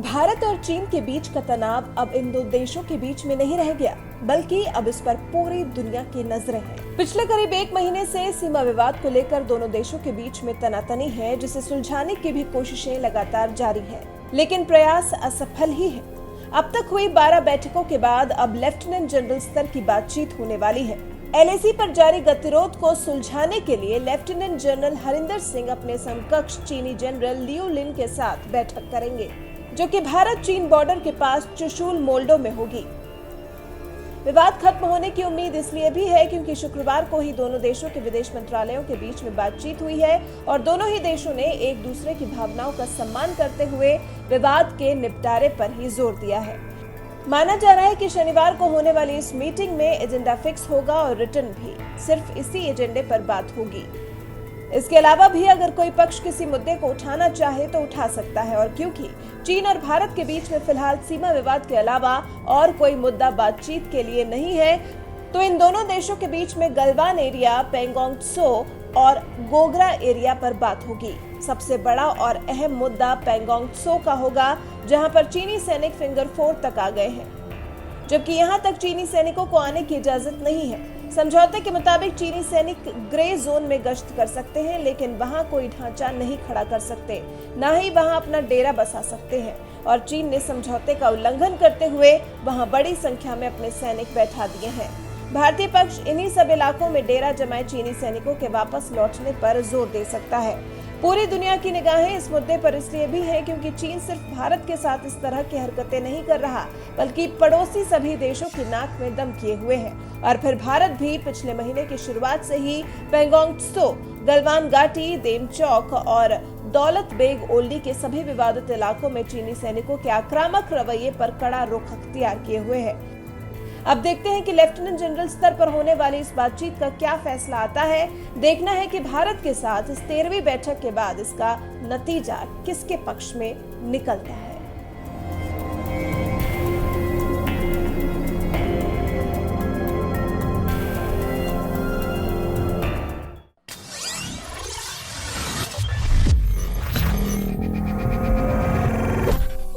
भारत और चीन के बीच का तनाव अब इन दो देशों के बीच में नहीं रह गया, बल्कि अब इस पर पूरी दुनिया की नजरें हैं। पिछले करीब 1 महीने से सीमा विवाद को लेकर दोनों देशों के बीच में तनातनी है, जिसे सुलझाने की भी कोशिशें लगातार जारी है, लेकिन प्रयास असफल ही है। अब तक हुई 12 बैठकों के बाद अब लेफ्टिनेंट जनरल स्तर की बातचीत होने वाली है। LAC पर जारी गतिरोध को सुलझाने के लिए लेफ्टिनेंट जनरल हरिंदर सिंह अपने समकक्ष चीनी जनरल लियू लिन के साथ बैठक करेंगे, जो कि भारत चीन बॉर्डर के पास चुशूल मोल्डो में होगी। विवाद खत्म होने की उम्मीद इसलिए भी है क्योंकि शुक्रवार को ही दोनों देशों के विदेश मंत्रालयों के बीच में बातचीत हुई है और दोनों ही देशों ने एक दूसरे की भावनाओं का सम्मान करते हुए विवाद के निपटारे पर ही जोर दिया है। माना जा रहा है कि शनिवार को होने वाली इस मीटिंग में एजेंडा फिक्स होगा और रिटर्न भी सिर्फ इसी एजेंडे पर बात होगी। इसके अलावा भी अगर कोई पक्ष किसी मुद्दे को उठाना चाहे तो उठा सकता है, और क्योंकि चीन और भारत के बीच में फिलहाल सीमा विवाद के अलावा और कोई मुद्दा बातचीत के लिए नहीं है, तो इन दोनों देशों के बीच में गलवान एरिया, पैंगोंग त्सो और गोग्रा एरिया पर बात होगी। सबसे बड़ा और अहम मुद्दा पैंगोंग त्सो का होगा, जहां पर चीनी सैनिक फिंगर 4 तक आ गए हैं, जबकि यहां तक चीनी सैनिकों को आने की इजाजत नहीं है। समझौते के मुताबिक चीनी सैनिक ग्रे जोन में गश्त कर सकते हैं, लेकिन वहां कोई ढांचा नहीं खड़ा कर सकते, न ही वहां अपना डेरा बसा सकते हैं, और चीन ने समझौते का उल्लंघन करते हुए वहां बड़ी संख्या में अपने सैनिक बैठा दिए हैं। भारतीय पक्ष इन्हीं सब इलाकों में डेरा जमाए चीनी सैनिकों के वापस लौटने पर जोर दे सकता है। पूरी दुनिया की निगाहें इस मुद्दे पर इसलिए भी है क्योंकि चीन सिर्फ भारत के साथ इस तरह की हरकतें नहीं कर रहा, बल्कि पड़ोसी सभी देशों की नाक में दम किए हुए है। और फिर भारत भी पिछले महीने की शुरुआत से ही पैंगोंग त्सो, गलवान घाटी, देमचौक और दौलत बेग ओल्डी के सभी विवादित इलाकों में चीनी सैनिकों के आक्रामक रवैये पर कड़ा रुख अख्तियार किए हुए है। अब देखते हैं कि लेफ्टिनेंट जनरल स्तर पर होने वाली इस बातचीत का क्या फैसला आता है। देखना है कि भारत के साथ इस 13वीं बैठक के बाद इसका नतीजा किसके पक्ष में निकलता है।